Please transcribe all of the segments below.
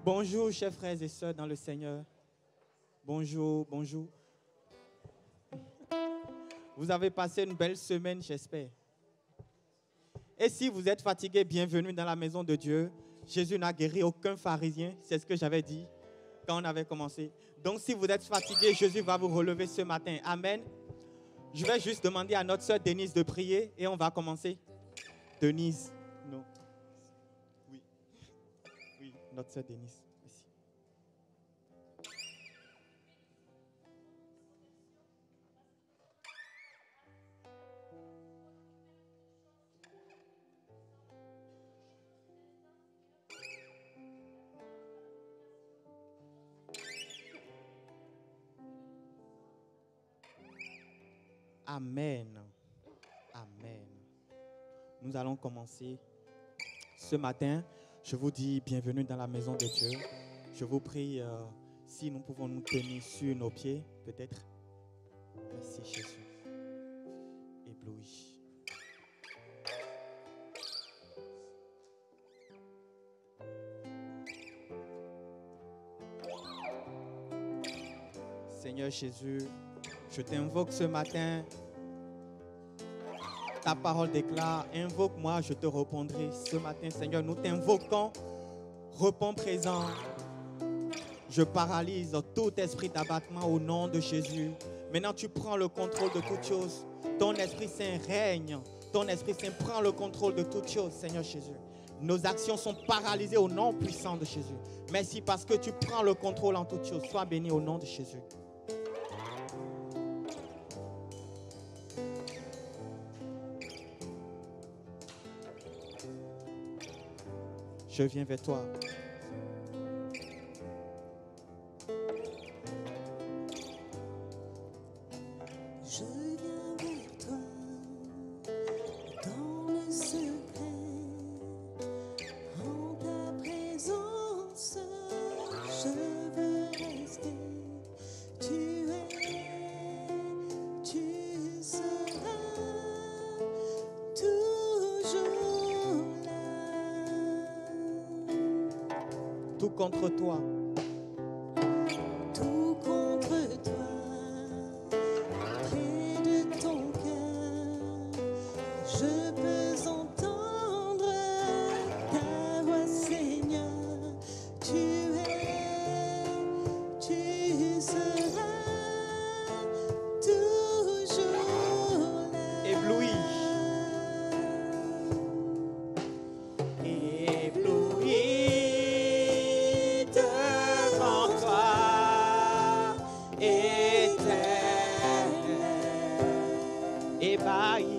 Bonjour, chers frères et sœurs dans le Seigneur. Bonjour, bonjour. Vous avez passé une belle semaine, j'espère. Et si vous êtes fatigué, bienvenue dans la maison de Dieu. Jésus n'a guéri aucun pharisien, c'est ce que j'avais dit quand on avait commencé. Donc si vous êtes fatigué, Jésus va vous relever ce matin. Amen. Je vais juste demander à notre sœur Denise de prier et on va commencer. Denise, non. Oui. Oui, notre sœur Denise. Merci. Amen. Amen. Nous allons commencer ce matin. Je vous dis bienvenue dans la maison de Dieu. Je vous prie, si nous pouvons nous tenir sur nos pieds, peut-être. Merci Jésus. Ébloui. Seigneur Jésus, je t'invoque ce matin. Ta parole déclare, invoque-moi, je te répondrai. Ce matin, Seigneur, nous t'invoquons. Réponds présent. Je paralyse tout esprit d'abattement au nom de Jésus. Maintenant, tu prends le contrôle de toutes choses. Ton Esprit Saint règne. Ton Esprit Saint prend le contrôle de toutes choses, Seigneur Jésus. Nos actions sont paralysées au nom puissant de Jésus. Merci parce que tu prends le contrôle en toutes choses. Sois béni au nom de Jésus. Je viens vers toi. Je viens vers toi dans le secret, en ta présence, je veux rester. Tu seras toujours là. Tout contre toi. Tout contre toi, près de ton cœur, je peux entendre ta voix, Seigneur. Tu seras toujours là. Ébloui. Ébahi.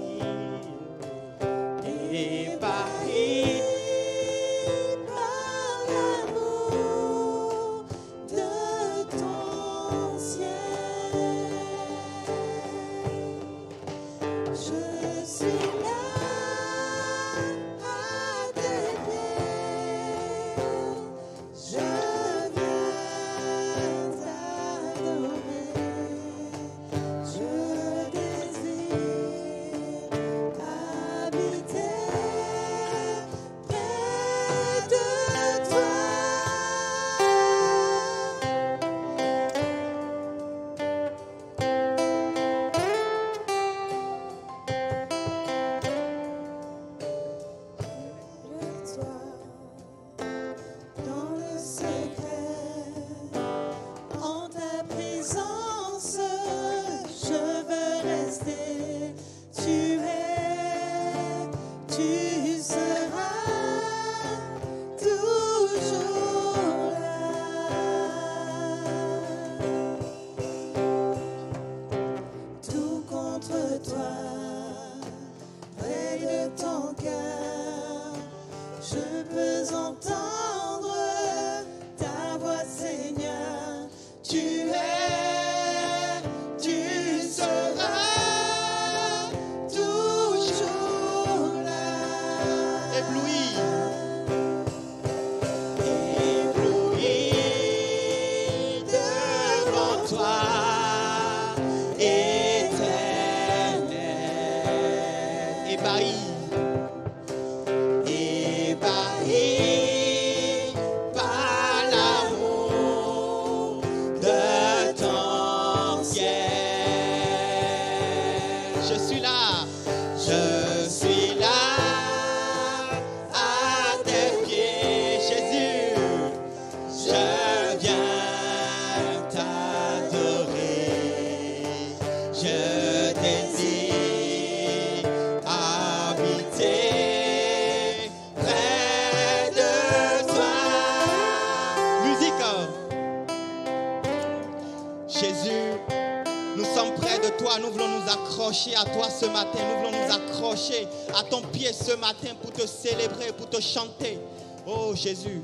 accrocher à toi ce matin. Nous voulons nous accrocher à ton pied ce matin pour te célébrer, pour te chanter. Oh Jésus,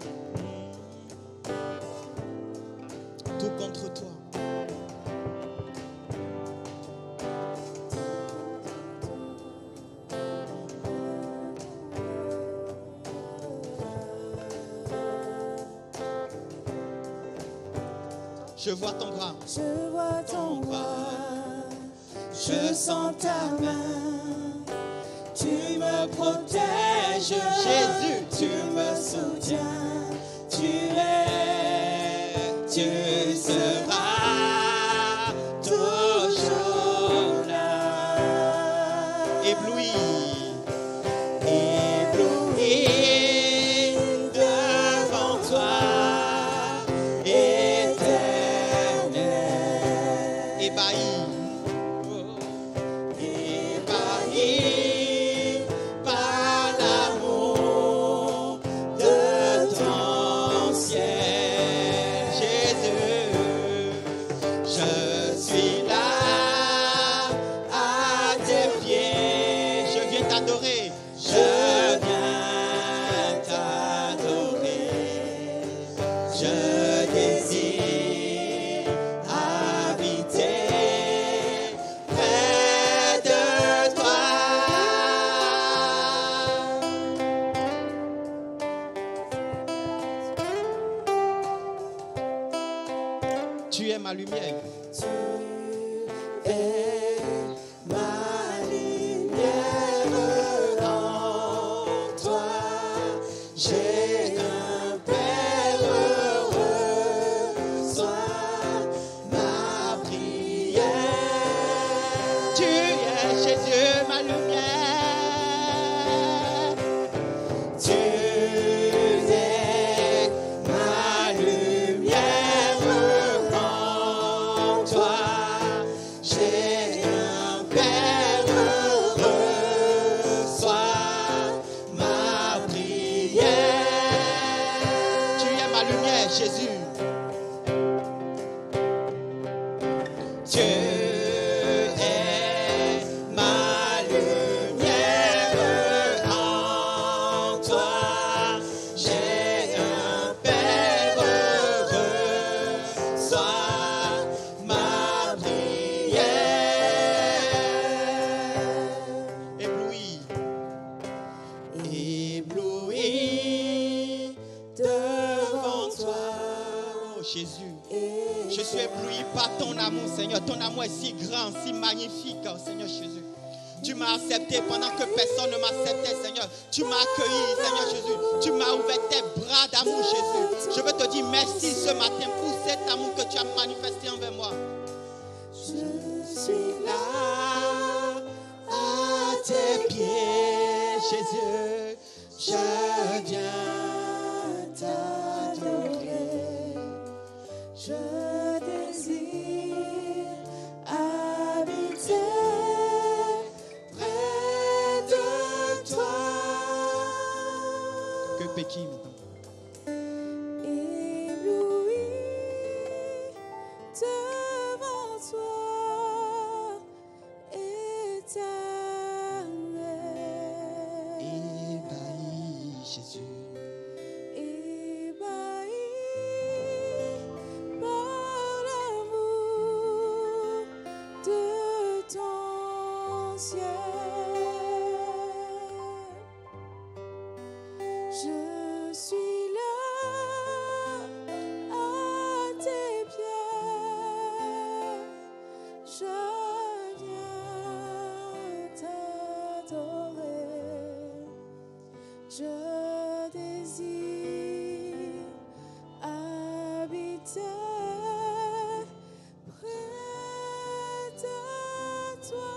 tout contre toi. Je vois ton bras. Je vois ton bras, je sens ta main. Tu me protèges, Jésus, tu me soutiens. Tu seras toujours là. Ébloui. Ébloui devant toi, éternel. Ébahi. Ébahi par l'amour de ton ciel. Jésus, Je suis là à tes pieds. je viens t'adorer. Je viens t'adorer. Je désire habiter près de toi. Tu es ma lumière. Tu es ma lumière, en toi j'ai un Père heureux. Sois ma prière. Tu es Jésus, ma lumière. Tu es ma lumière, en toi j'ai un Père heureux. Sois ma prière. Tu es ma lumière, Jésus. Tu es ma lumière, en toi j'ai un Père heureux. Sois ma prière. Ébloui. Ébloui devant toi. Oh Jésus. Je suis ébloui par ton amour, Seigneur. Ton amour est si grand, si magnifique, oh, Seigneur Jésus. Tu m'as accepté pendant que personne ne m'acceptait, Seigneur. Tu m'as accueilli, Seigneur Jésus. Tu m'as ouvert tes bras d'amour, Jésus. Je veux te dire merci ce matin pour cet amour que tu as manifesté envers moi. Je suis là à tes pieds, Jésus, je viens t'adorer. Je désire habiter près de toi. que Pékin. Ébloui devant toi, éternel. Ébahi, Jésus. Ébahi par l'amour de ton ciel. Je suis là à tes pieds. Je viens t'adorer. Je désire habiter près de toi.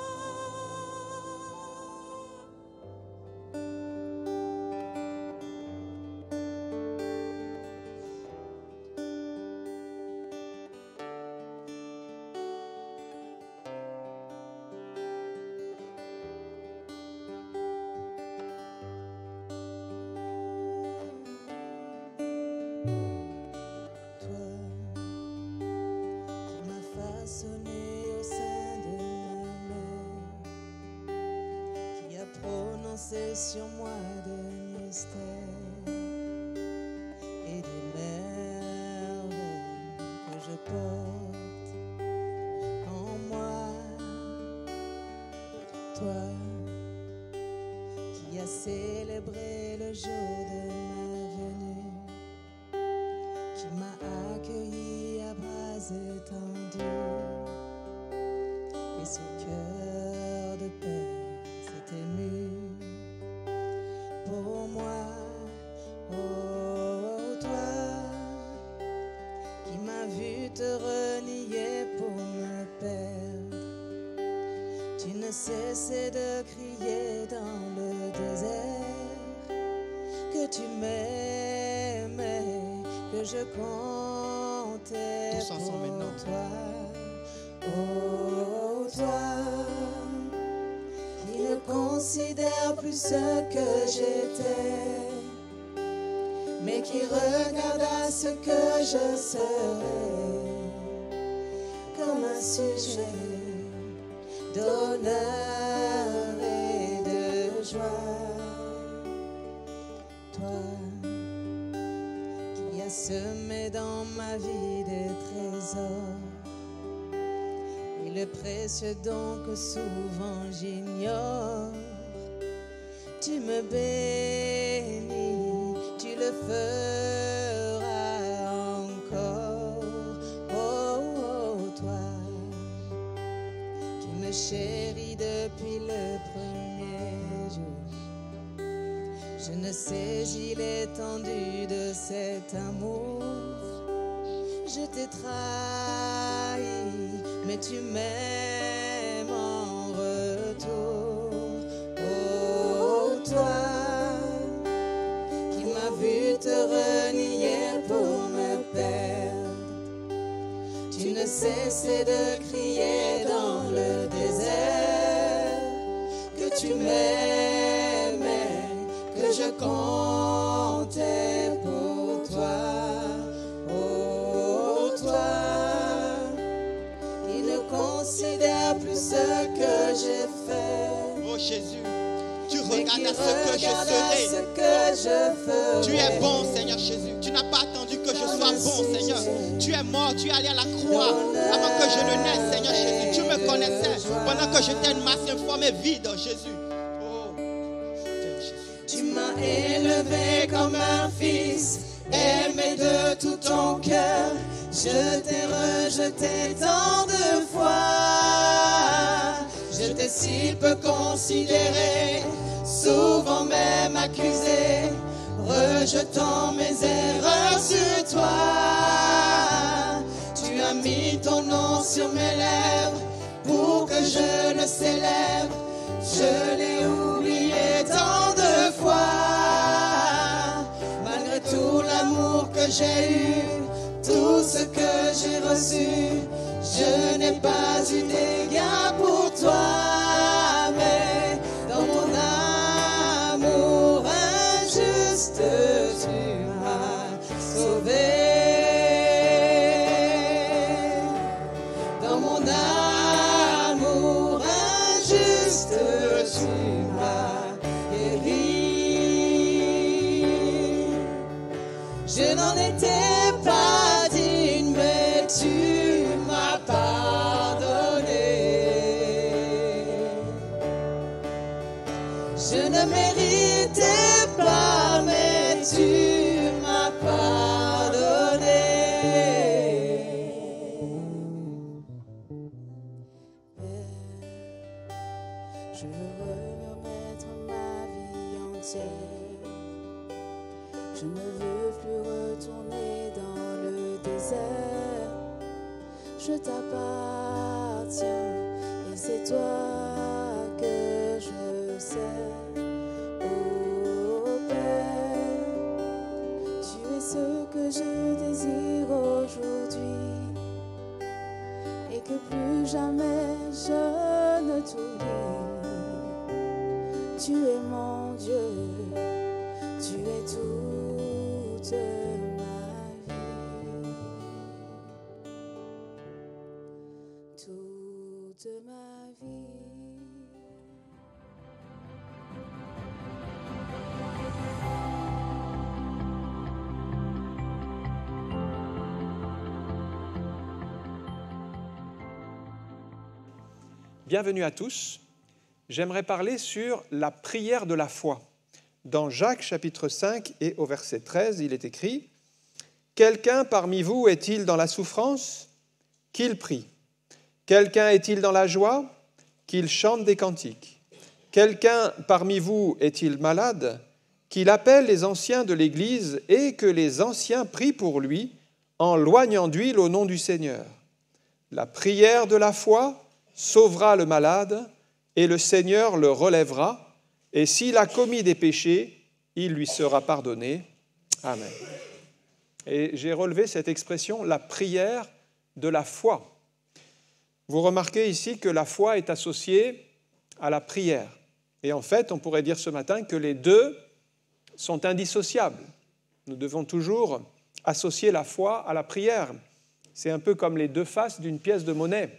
lancer sur moi des mystères et des merveilles que je porte en moi. Toi qui as célébré le jour de ma venue, qui m'a accueilli à bras étendus, et son cœur de paix s'est ému pour moi. Oh, toi qui m'as vu te renier pour me perdre, tu ne cessais de crier dans le désert que tu m'aimais, que je comptais Tous ensemble pour maintenant. toi. Oh, toi qui ne considère plus ce que j'étais, mais qui regarde à ce que je serai comme un sujet d'honneur et de joie. Toi qui as semé dans ma vie des trésors et le précieux don que souvent j'ignore, tu me bénis, tu le feras encore. Oh, oh, toi qui me chéris depuis le premier jour, je ne saisis l'étendue de cet amour. Je t'ai trahi, mais tu m'aimes en retour. Oh, toi qui m'as vu te renier pour me perdre, tu ne cessais de crier dans le désert que tu m'aimais, que je comptais pour toi. Oh, toi qui ne considère plus ce que j'ai fait, Oh Jésus, tu mais qui regardes à ce que je regarde à ce serai. que je ferai. Tu es bon, Seigneur Jésus. Tu n'as pas attendu que je sois bon, Seigneur. Tu es mort, tu es allé à la croix avant que je ne naisse, Seigneur Jésus. Tu me connaissais pendant que j'étais une masse informe et vide, Jésus. Oh, je t'aime, Jésus. Tu m'as élevé comme un fils, aimé de tout ton cœur. Je t'ai rejeté tant de fois. Je t'ai si peu considéré, souvent même accusé, rejetant mes erreurs sur toi. Tu as mis ton nom sur mes lèvres pour que je le célèbre. Je l'ai oublié tant de fois. Malgré tout l'amour que j'ai eu, tout ce que j'ai reçu, je n'ai pas eu d'égard pour toi. Mais dans mon amour injuste, tu m'as sauvé. Dans mon amour injuste, tu m'as guéri. Je n'en étais pas digne, mais tu m'as pardonné. Je ne méritais pas, mais tu m'as pardonné. Je veux remettre ma vie entière. Je ne veux plus retourner dans le désert. Je t'appartiens et c'est toi que je sers. Oh Père, tu es ce que je désire aujourd'hui et que plus jamais je ne t'oublie. Tu es mon Dieu, tu es toute ma vie, toute ma vie. bienvenue à tous. J'aimerais parler sur la prière de la foi. Dans Jacques chapitre 5 et au verset 13, il est écrit « Quelqu'un parmi vous est-il dans la souffrance ? Qu'il prie. Quelqu'un est-il dans la joie ? Qu'il chante des cantiques. Quelqu'un parmi vous est-il malade ? Qu'il appelle les anciens de l'Église et que les anciens prient pour lui en loignant d'huile au nom du Seigneur. La prière de la foi sauvera le malade et le Seigneur le relèvera, et s'il a commis des péchés, il lui sera pardonné. Amen. » Et j'ai relevé cette expression, la prière de la foi. Vous remarquez ici que la foi est associée à la prière. Et en fait, on pourrait dire ce matin que les deux sont indissociables. Nous devons toujours associer la foi à la prière. C'est un peu comme les deux faces d'une pièce de monnaie.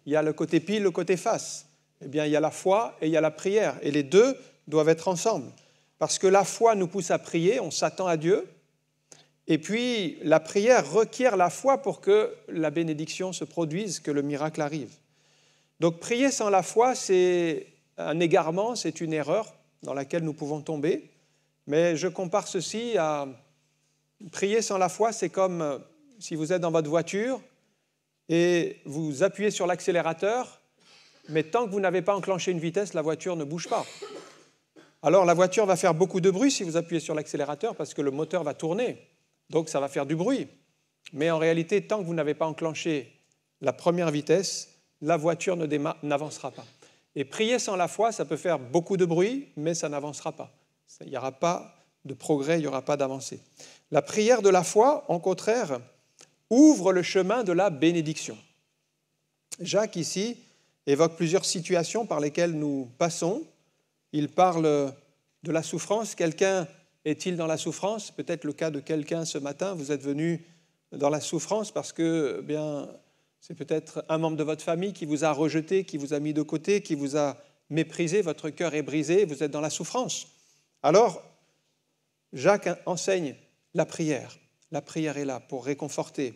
Il y a le côté pile, le côté face. Eh bien, il y a la foi et il y a la prière. Et les deux doivent être ensemble. Parce que la foi nous pousse à prier, on s'attend à Dieu. Et puis, la prière requiert la foi pour que la bénédiction se produise, que le miracle arrive. Donc, prier sans la foi, c'est un égarement, c'est une erreur dans laquelle nous pouvons tomber. Mais je compare ceci à prier sans la foi, c'est comme si vous êtes dans votre voiture et vous appuyez sur l'accélérateur, mais tant que vous n'avez pas enclenché une vitesse, la voiture ne bouge pas. Alors, la voiture va faire beaucoup de bruit si vous appuyez sur l'accélérateur parce que le moteur va tourner. Donc, ça va faire du bruit. Mais en réalité, tant que vous n'avez pas enclenché la première vitesse, la voiture n'avancera pas. Et prier sans la foi, ça peut faire beaucoup de bruit, mais ça n'avancera pas. Il n'y aura pas de progrès, il n'y aura pas d'avancée. La prière de la foi, en contraire, ouvre le chemin de la bénédiction. Jacques, ici, évoque plusieurs situations par lesquelles nous passons. Il parle de la souffrance. Quelqu'un est-il dans la souffrance ? Peut-être le cas de quelqu'un ce matin, vous êtes venu dans la souffrance parce que c'est peut-être un membre de votre famille qui vous a rejeté, qui vous a mis de côté, qui vous a méprisé, votre cœur est brisé, vous êtes dans la souffrance. Alors, Jacques enseigne la prière. La prière est là pour réconforter.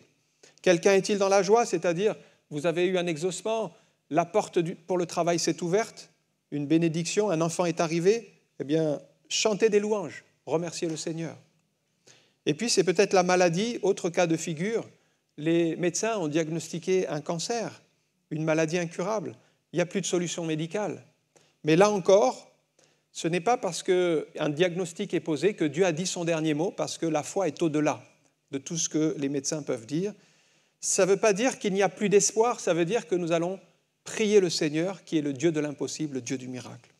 Quelqu'un est-il dans la joie ? C'est-à-dire, vous avez eu un exaucement, la porte pour le travail s'est ouverte, une bénédiction, un enfant est arrivé, eh bien, chantez des louanges. Remerciez le Seigneur. Et puis, c'est peut-être la maladie, autre cas de figure. Les médecins ont diagnostiqué un cancer, une maladie incurable. Il n'y a plus de solution médicale. Mais là encore, ce n'est pas parce qu'un diagnostic est posé que Dieu a dit son dernier mot, parce que la foi est au-delà de tout ce que les médecins peuvent dire. Ça ne veut pas dire qu'il n'y a plus d'espoir, ça veut dire que nous allons prier le Seigneur, qui est le Dieu de l'impossible, le Dieu du miracle.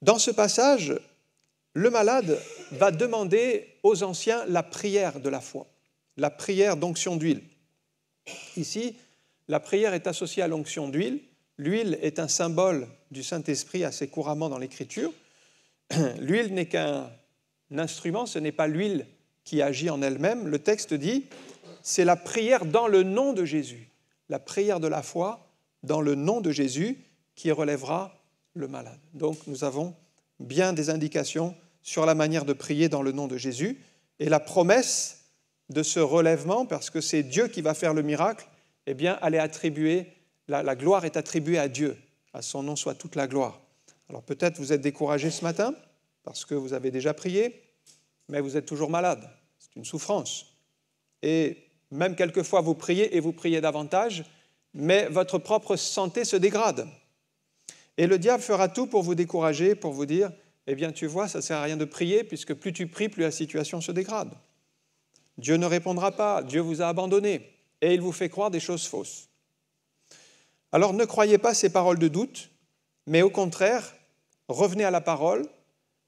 Dans ce passage, le malade va demander aux anciens la prière de la foi, la prière d'onction d'huile. Ici, la prière est associée à l'onction d'huile. L'huile est un symbole du Saint-Esprit assez couramment dans l'Écriture. L'huile n'est qu'un instrument, ce n'est pas l'huile qui agit en elle-même. Le texte dit, c'est la prière dans le nom de Jésus, la prière de la foi dans le nom de Jésus qui relèvera le malade. Donc nous avons bien des indications sur la manière de prier dans le nom de Jésus et la promesse de ce relèvement, parce que c'est Dieu qui va faire le miracle, eh bien, elle est attribuée, la gloire est attribuée à Dieu. À son nom soit toute la gloire. Alors peut-être vous êtes découragé ce matin parce que vous avez déjà prié, mais vous êtes toujours malade. C'est une souffrance. Et même quelquefois vous priez et vous priez davantage, mais votre propre santé se dégrade. Et le diable fera tout pour vous décourager, pour vous dire, eh bien tu vois, ça ne sert à rien de prier, puisque plus tu pries, plus la situation se dégrade. Dieu ne répondra pas, Dieu vous a abandonné, et il vous fait croire des choses fausses. Alors ne croyez pas ces paroles de doute, mais au contraire, revenez à la parole,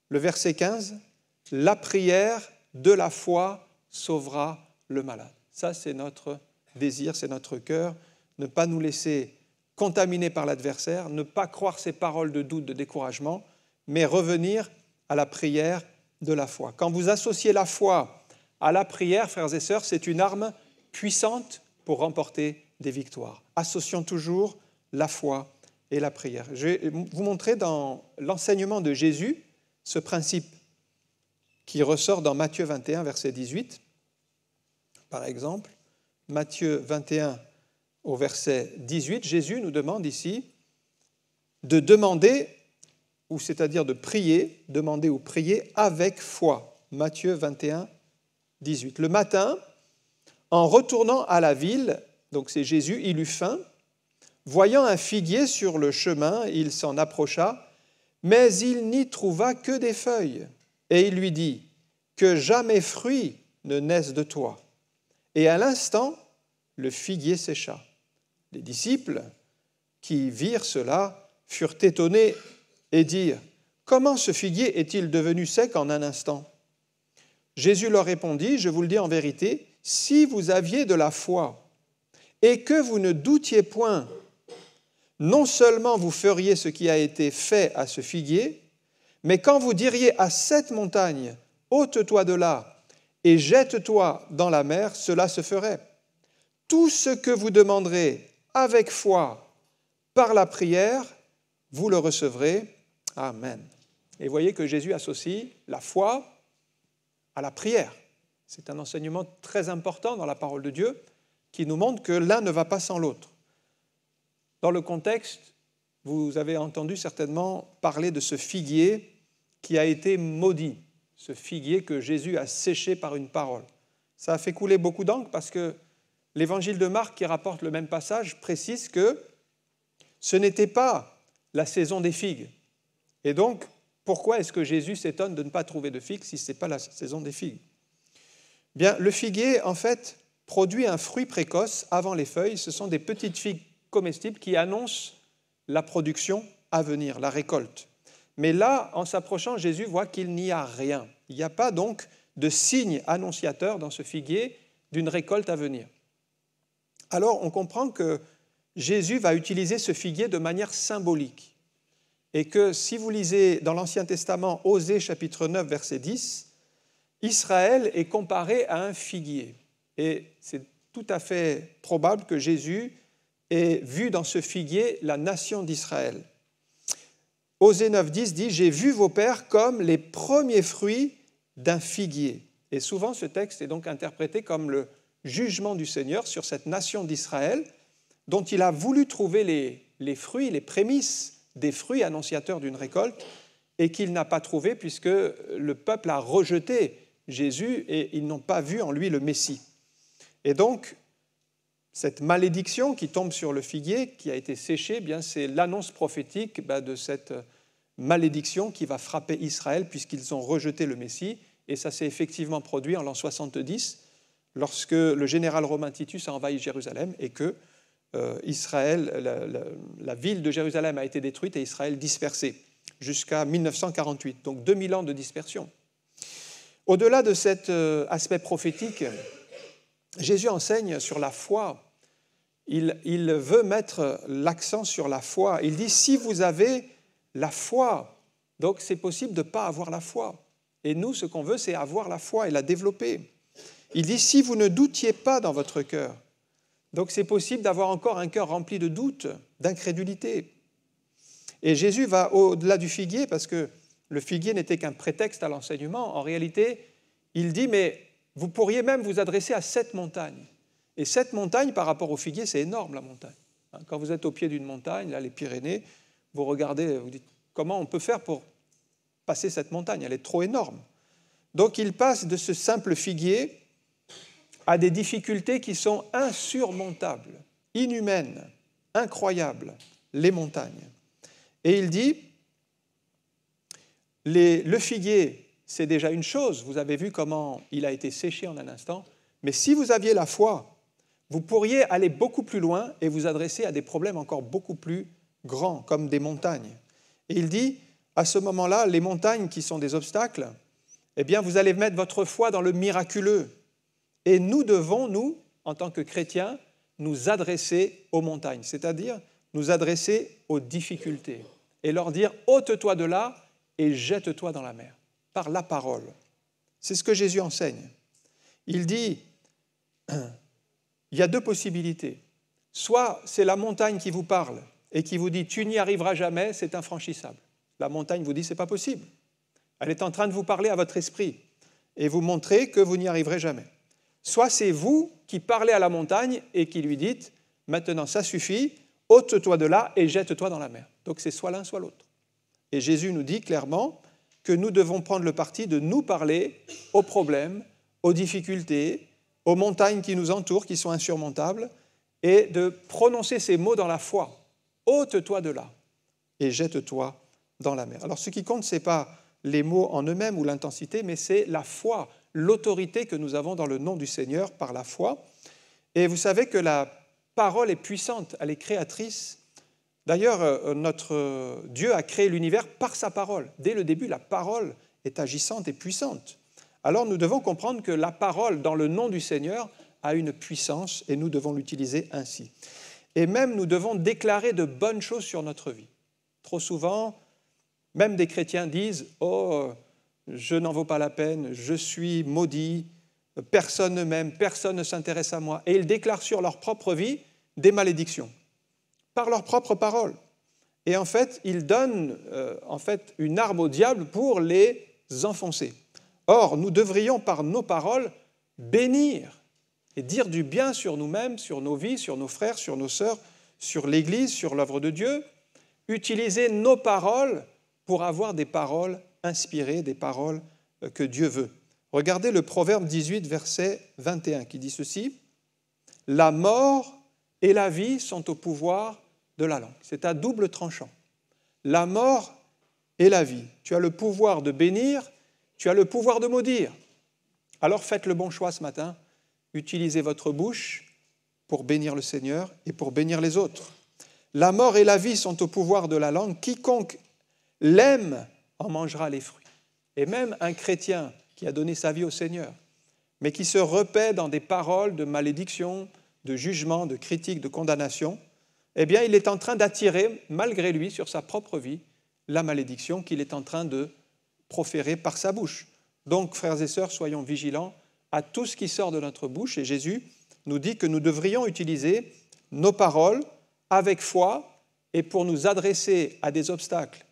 le verset 15, « La prière de la foi sauvera le malade ». Ça, c'est notre désir, c'est notre cœur, ne pas nous laisser contaminer par l'adversaire, ne pas croire ces paroles de doute, de découragement, mais revenir à la prière de la foi. Quand vous associez la foi à la prière, frères et sœurs, c'est une arme puissante pour remporter des victoires. Associons toujours la foi et la prière. Je vais vous montrer dans l'enseignement de Jésus ce principe qui ressort dans Matthieu 21, verset 18. Par exemple, Matthieu 21, au verset 18, Jésus nous demande ici de demander, ou c'est-à-dire de prier, demander ou prier avec foi. Matthieu 21, 18. Le matin, en retournant à la ville, donc c'est Jésus, il eut faim. Voyant un figuier sur le chemin, il s'en approcha, mais il n'y trouva que des feuilles. Et il lui dit, « Que jamais fruit ne naisse de toi. » Et à l'instant, le figuier sécha. Les disciples qui virent cela furent étonnés et dirent, « Comment ce figuier est-il devenu sec en un instant ?» Jésus leur répondit, « Je vous le dis en vérité, si vous aviez de la foi et que vous ne doutiez point, non seulement vous feriez ce qui a été fait à ce figuier, mais quand vous diriez à cette montagne, ôte-toi de là et jette-toi dans la mer, cela se ferait. Tout ce que vous demanderez avec foi par la prière, vous le recevrez. Amen. Et voyez que Jésus associe la foi à la prière. C'est un enseignement très important dans la parole de Dieu qui nous montre que l'un ne va pas sans l'autre. Dans le contexte, vous avez entendu certainement parler de ce figuier qui a été maudit, ce figuier que Jésus a séché par une parole. Ça a fait couler beaucoup d'encre parce que l'évangile de Marc, qui rapporte le même passage, précise que ce n'était pas la saison des figues. Et donc, pourquoi est-ce que Jésus s'étonne de ne pas trouver de figues si ce n'est pas la saison des figues ? Bien, le figuier, en fait, produit un fruit précoce avant les feuilles. Ce sont des petites figues comestibles qui annoncent la production à venir, la récolte. Mais là, en s'approchant, Jésus voit qu'il n'y a rien. Il n'y a pas donc de signe annonciateur dans ce figuier d'une récolte à venir. Alors, on comprend que Jésus va utiliser ce figuier de manière symbolique. Et que si vous lisez dans l'Ancien Testament, Osée chapitre 9, verset 10, Israël est comparé à un figuier. Et c'est tout à fait probable que Jésus ait vu dans ce figuier la nation d'Israël. Osée 9, 10 dit « J'ai vu vos pères comme les premiers fruits d'un figuier ». Et souvent, ce texte est donc interprété comme le jugement du Seigneur sur cette nation d'Israël dont il a voulu trouver les fruits, les prémices des fruits annonciateurs d'une récolte et qu'il n'a pas trouvé puisque le peuple a rejeté Jésus et ils n'ont pas vu en lui le Messie. Et donc, cette malédiction qui tombe sur le figuier, qui a été séché, bien, c'est l'annonce prophétique de cette malédiction qui va frapper Israël puisqu'ils ont rejeté le Messie. Et ça s'est effectivement produit en l'an 70, lorsque le général romain Titus a envahi Jérusalem et que Israël, la ville de Jérusalem a été détruite et Israël dispersé jusqu'à 1948, donc 2000 ans de dispersion. Au-delà de cet aspect prophétique, Jésus enseigne sur la foi. Il veut mettre l'accent sur la foi. Il dit, si vous avez la foi, donc c'est possible de ne pas avoir la foi. Et nous, ce qu'on veut, c'est avoir la foi et la développer. Il dit, si vous ne doutiez pas dans votre cœur, donc c'est possible d'avoir encore un cœur rempli de doutes, d'incrédulité. Et Jésus va au-delà du figuier, parce que le figuier n'était qu'un prétexte à l'enseignement. En réalité, il dit, mais vous pourriez même vous adresser à cette montagne. Et cette montagne, par rapport au figuier, c'est énorme, la montagne. Quand vous êtes au pied d'une montagne, là, les Pyrénées, vous regardez, vous dites, comment on peut faire pour passer cette montagne ? Elle est trop énorme. Donc, il passe de ce simple figuier à des difficultés qui sont insurmontables, inhumaines, incroyables, les montagnes. Et il dit, le figuier, c'est déjà une chose, vous avez vu comment il a été séché en un instant, mais si vous aviez la foi, vous pourriez aller beaucoup plus loin et vous adresser à des problèmes encore beaucoup plus grands, comme des montagnes. Et il dit, à ce moment-là, les montagnes qui sont des obstacles, eh bien, vous allez mettre votre foi dans le miraculeux. Et nous devons, nous, en tant que chrétiens, nous adresser aux montagnes, c'est-à-dire nous adresser aux difficultés et leur dire « ôte-toi de là et jette-toi dans la mer » par la parole. C'est ce que Jésus enseigne. Il dit, il y a deux possibilités. Soit c'est la montagne qui vous parle et qui vous dit « tu n'y arriveras jamais, c'est infranchissable ». La montagne vous dit « c'est pas possible ». Elle est en train de vous parler à votre esprit et vous montrer que vous n'y arriverez jamais. Soit c'est vous qui parlez à la montagne et qui lui dites maintenant ça suffit, ôte-toi de là et jette-toi dans la mer. Donc c'est soit l'un, soit l'autre. Et Jésus nous dit clairement que nous devons prendre le parti de nous parler aux problèmes, aux difficultés, aux montagnes qui nous entourent, qui sont insurmontables, et de prononcer ces mots dans la foi. Ôte-toi de là et jette-toi dans la mer. Alors ce qui compte, ce n'est pas les mots en eux-mêmes ou l'intensité, mais c'est la foi, l'autorité que nous avons dans le nom du Seigneur par la foi. Et vous savez que la parole est puissante, elle est créatrice. D'ailleurs, notre Dieu a créé l'univers par sa parole. Dès le début, la parole est agissante et puissante. Alors nous devons comprendre que la parole, dans le nom du Seigneur, a une puissance et nous devons l'utiliser ainsi. Et même nous devons déclarer de bonnes choses sur notre vie. Trop souvent, même des chrétiens disent « Oh, je n'en vaux pas la peine, je suis maudit, personne ne m'aime, personne ne s'intéresse à moi. » Et ils déclarent sur leur propre vie des malédictions, par leurs propres paroles. Et en fait, ils donnent une arme au diable pour les enfoncer. Or, nous devrions par nos paroles bénir et dire du bien sur nous-mêmes, sur nos vies, sur nos frères, sur nos sœurs, sur l'Église, sur l'œuvre de Dieu, utiliser nos paroles pour avoir des paroles inspirées, des paroles que Dieu veut. Regardez le Proverbe 18, verset 21, qui dit ceci, « La mort et la vie sont au pouvoir de la langue. » C'est à double tranchant. La mort et la vie. Tu as le pouvoir de bénir, tu as le pouvoir de maudire. Alors faites le bon choix ce matin. Utilisez votre bouche pour bénir le Seigneur et pour bénir les autres. La mort et la vie sont au pouvoir de la langue. Quiconque l'aime en mangera les fruits. Et même un chrétien qui a donné sa vie au Seigneur, mais qui se repaît dans des paroles de malédiction, de jugement, de critique, de condamnation, eh bien, il est en train d'attirer, malgré lui, sur sa propre vie, la malédiction qu'il est en train de proférer par sa bouche. Donc, frères et sœurs, soyons vigilants à tout ce qui sort de notre bouche. Et Jésus nous dit que nous devrions utiliser nos paroles avec foi et pour nous adresser à des obstacles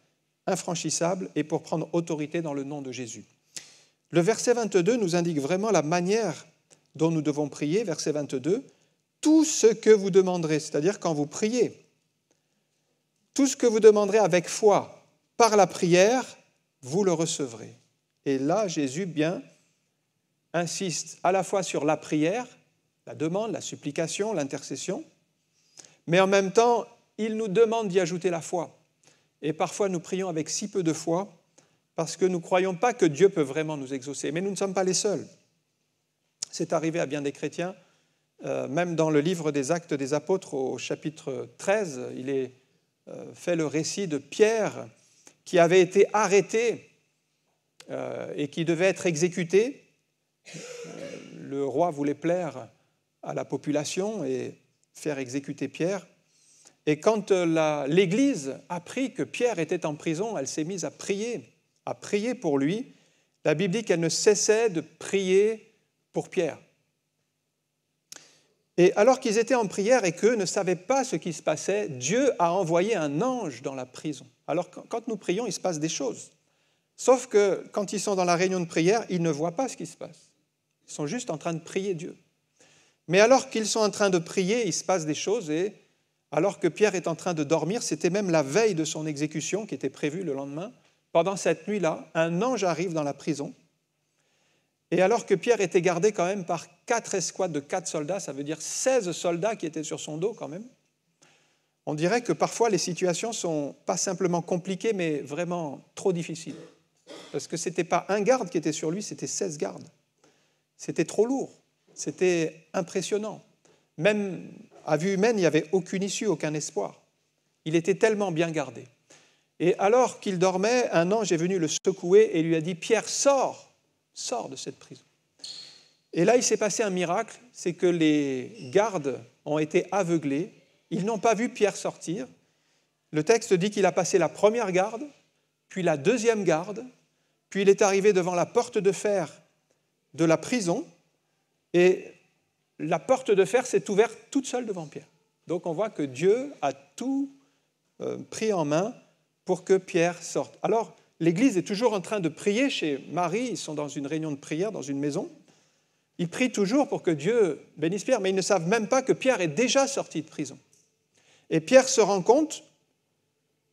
infranchissables et pour prendre autorité dans le nom de Jésus. Le verset 22 nous indique vraiment la manière dont nous devons prier. Verset 22, « Tout ce que vous demanderez », c'est-à-dire quand vous priez, tout ce que vous demanderez avec foi par la prière, vous le recevrez. Et là, Jésus bien insiste à la fois sur la prière, la demande, la supplication, l'intercession, mais en même temps, il nous demande d'y ajouter la foi. Et parfois, nous prions avec si peu de foi parce que nous ne croyons pas que Dieu peut vraiment nous exaucer. Mais nous ne sommes pas les seuls. C'est arrivé à bien des chrétiens, même dans le livre des Actes des Apôtres, au chapitre 13, il est fait le récit de Pierre qui avait été arrêté et qui devait être exécuté. Le roi voulait plaire à la population et faire exécuter Pierre. Et quand l'Église apprit que Pierre était en prison, elle s'est mise à prier pour lui. La Bible dit qu'elle ne cessait de prier pour Pierre. Et alors qu'ils étaient en prière et qu'eux ne savaient pas ce qui se passait, Dieu a envoyé un ange dans la prison. Alors quand nous prions, il se passe des choses. Sauf que quand ils sont dans la réunion de prière, ils ne voient pas ce qui se passe. Ils sont juste en train de prier Dieu. Mais alors qu'ils sont en train de prier, il se passe des choses et alors que Pierre est en train de dormir, c'était même la veille de son exécution qui était prévue le lendemain, pendant cette nuit-là, un ange arrive dans la prison. Et alors que Pierre était gardé quand même par 4 escouades de 4 soldats, ça veut dire 16 soldats qui étaient sur son dos quand même, on dirait que parfois les situations ne sont pas simplement compliquées, mais vraiment trop difficiles. Parce que ce n'était pas un garde qui était sur lui, c'était 16 gardes. C'était trop lourd, c'était impressionnant. Même à vue humaine, il n'y avait aucune issue, aucun espoir. Il était tellement bien gardé. Et alors qu'il dormait, un ange est venu le secouer et lui a dit « Pierre, sors de cette prison ». Et là, il s'est passé un miracle, c'est que les gardes ont été aveuglés. Ils n'ont pas vu Pierre sortir. Le texte dit qu'il a passé la première garde, puis la deuxième garde, puis il est arrivé devant la porte de fer de la prison et la porte de fer s'est ouverte toute seule devant Pierre. Donc on voit que Dieu a tout pris en main pour que Pierre sorte. Alors, l'Église est toujours en train de prier chez Marie, ils sont dans une réunion de prière, dans une maison, Ils prient toujours pour que Dieu bénisse Pierre, mais ils ne savent même pas que Pierre est déjà sorti de prison. Et Pierre se rend compte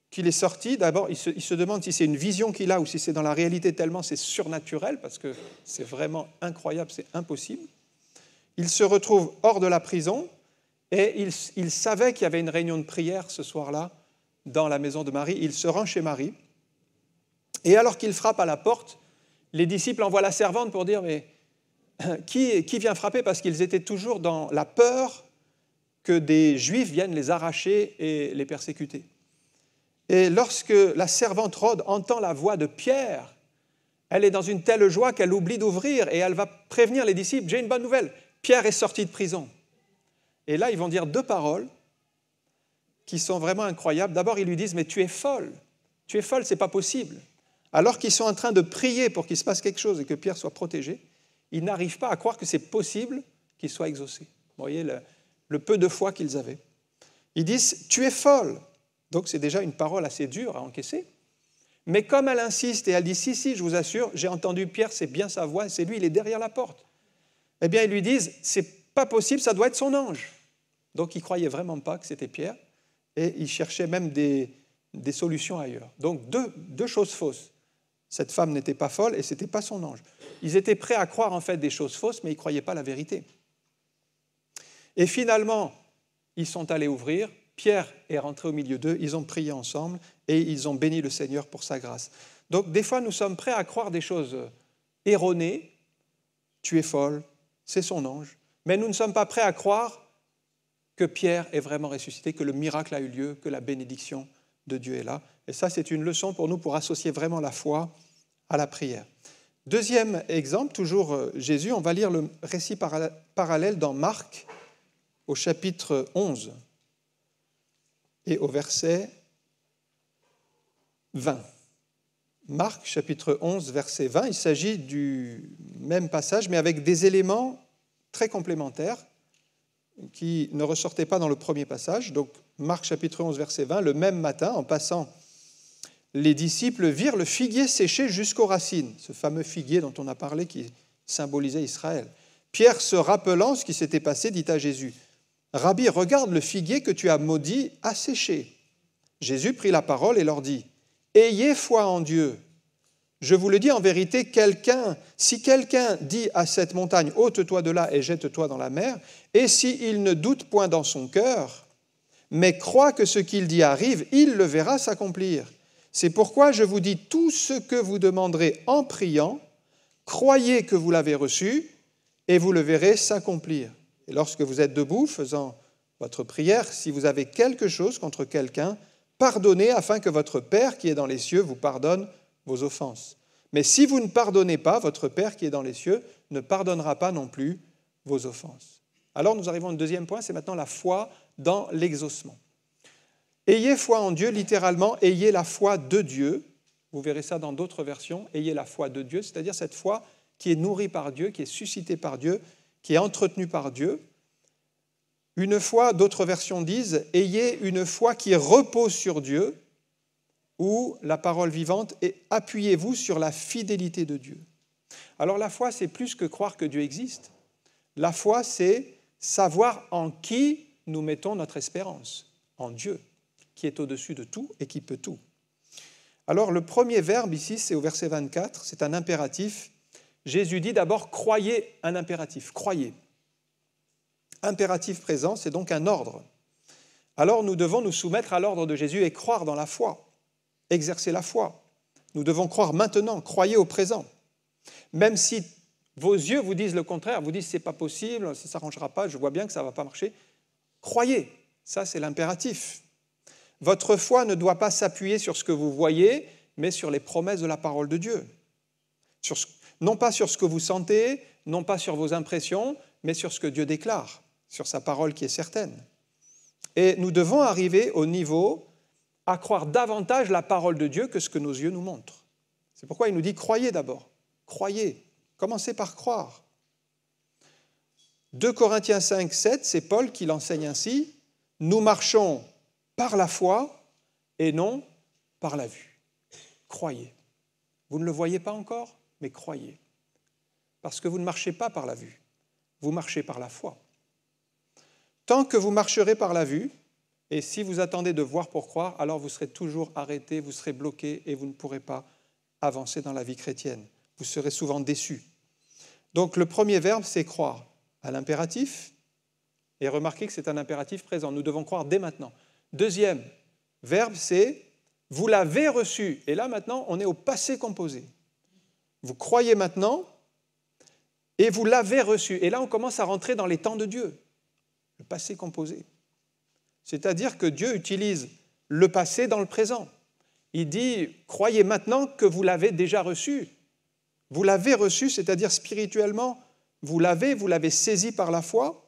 qu'il est sorti. D'abord, il se demande si c'est une vision qu'il a ou si c'est dans la réalité, tellement c'est surnaturel, parce que c'est vraiment incroyable, c'est impossible. Il se retrouve hors de la prison et il savait qu'il y avait une réunion de prière ce soir-là dans la maison de Marie. Il se rend chez Marie et alors qu'il frappe à la porte, les disciples envoient la servante pour dire « mais qui vient frapper ?» parce qu'ils étaient toujours dans la peur que des Juifs viennent les arracher et les persécuter. Et lorsque la servante Rhode entend la voix de Pierre, elle est dans une telle joie qu'elle oublie d'ouvrir et elle va prévenir les disciples « j'ai une bonne nouvelle, Pierre est sorti de prison ». Et là, ils vont dire deux paroles qui sont vraiment incroyables. D'abord, ils lui disent « mais tu es folle, ce n'est pas possible ». Alors qu'ils sont en train de prier pour qu'il se passe quelque chose et que Pierre soit protégé, ils n'arrivent pas à croire que c'est possible qu'il soit exaucé. Vous voyez le peu de foi qu'ils avaient. Ils disent « tu es folle ». Donc c'est déjà une parole assez dure à encaisser. Mais comme elle insiste et elle dit « si, je vous assure, j'ai entendu Pierre, c'est bien sa voix, c'est lui, il est derrière la porte ». Eh bien, ils lui disent « c'est pas possible, ça doit être son ange ». Donc ils ne croyaient vraiment pas que c'était Pierre et ils cherchaient même des solutions ailleurs. Donc deux choses fausses. Cette femme n'était pas folle et ce n'était pas son ange. Ils étaient prêts à croire en fait des choses fausses, mais ils ne croyaient pas la vérité. Et finalement, ils sont allés ouvrir. Pierre est rentré au milieu d'eux, ils ont prié ensemble et ils ont béni le Seigneur pour sa grâce. Donc des fois, nous sommes prêts à croire des choses erronées. Tu es folle, c'est son ange. Mais nous ne sommes pas prêts à croire que Pierre est vraiment ressuscité, que le miracle a eu lieu, que la bénédiction de Dieu est là. Et ça, c'est une leçon pour nous pour associer vraiment la foi à la prière. Deuxième exemple, toujours Jésus, on va lire le récit parallèle dans Marc au chapitre 11 et au verset 20. Marc, chapitre 11, verset 20, il s'agit du même passage, mais avec des éléments très complémentaires qui ne ressortaient pas dans le premier passage. Donc, Marc, chapitre 11, verset 20, le même matin, en passant, les disciples virent le figuier séché jusqu'aux racines, ce fameux figuier dont on a parlé qui symbolisait Israël. Pierre, se rappelant ce qui s'était passé, dit à Jésus, « Rabbi, regarde le figuier que tu as maudit a séché. » Jésus prit la parole et leur dit, « Ayez foi en Dieu. Je vous le dis en vérité, si quelqu'un dit à cette montagne, ôte-toi de là et jette-toi dans la mer, et s'il ne doute point dans son cœur, mais croit que ce qu'il dit arrive, il le verra s'accomplir. C'est pourquoi je vous dis, tout ce que vous demanderez en priant, croyez que vous l'avez reçu, et vous le verrez s'accomplir. Et lorsque vous êtes debout, faisant votre prière, si vous avez quelque chose contre quelqu'un, pardonnez afin que votre Père qui est dans les cieux vous pardonne vos offenses. Mais si vous ne pardonnez pas, votre Père qui est dans les cieux ne pardonnera pas non plus vos offenses. Alors nous arrivons au deuxième point, c'est maintenant la foi dans l'exaucement. Ayez foi en Dieu, littéralement, ayez la foi de Dieu. Vous verrez ça dans d'autres versions. Ayez la foi de Dieu, c'est-à-dire cette foi qui est nourrie par Dieu, qui est suscitée par Dieu, qui est entretenue par Dieu. Une foi, d'autres versions disent, ayez une foi qui repose sur Dieu, ou la parole vivante, et appuyez-vous sur la fidélité de Dieu. Alors la foi, c'est plus que croire que Dieu existe. La foi, c'est savoir en qui nous mettons notre espérance, en Dieu, qui est au-dessus de tout et qui peut tout. Alors le premier verbe ici, c'est au verset 24, c'est un impératif. Jésus dit d'abord, croyez, un impératif, croyez. Impératif présent, c'est donc un ordre. Alors nous devons nous soumettre à l'ordre de Jésus et croire dans la foi, exercer la foi. Nous devons croire maintenant, croyez au présent. Même si vos yeux vous disent le contraire, vous disent c'est pas possible, ça ne s'arrangera pas, je vois bien que ça ne va pas marcher, croyez, ça c'est l'impératif. Votre foi ne doit pas s'appuyer sur ce que vous voyez, mais sur les promesses de la parole de Dieu. Non pas sur ce que vous sentez, non pas sur vos impressions, mais sur ce que Dieu déclare, sur sa parole qui est certaine. Et nous devons arriver au niveau à croire davantage la parole de Dieu que ce que nos yeux nous montrent. C'est pourquoi il nous dit « croyez d'abord, croyez, commencez par croire ». 2 Corinthiens 5, 7, c'est Paul qui l'enseigne ainsi, « Nous marchons par la foi et non par la vue. » Croyez. Vous ne le voyez pas encore, mais croyez. Parce que vous ne marchez pas par la vue. vous marchez par la foi. Tant que vous marcherez par la vue, et si vous attendez de voir pour croire, alors vous serez toujours arrêté, vous serez bloqué et vous ne pourrez pas avancer dans la vie chrétienne. Vous serez souvent déçus. Donc le premier verbe, c'est croire à l'impératif. Et remarquez que c'est un impératif présent. Nous devons croire dès maintenant. Deuxième verbe, c'est vous l'avez reçu. Et là, maintenant, on est au passé composé. Vous croyez maintenant et vous l'avez reçu. Et là, on commence à rentrer dans les temps de Dieu. Le passé composé. C'est-à-dire que Dieu utilise le passé dans le présent. Il dit, croyez maintenant que vous l'avez déjà reçu. Vous l'avez reçu, c'est-à-dire spirituellement, vous l'avez saisi par la foi.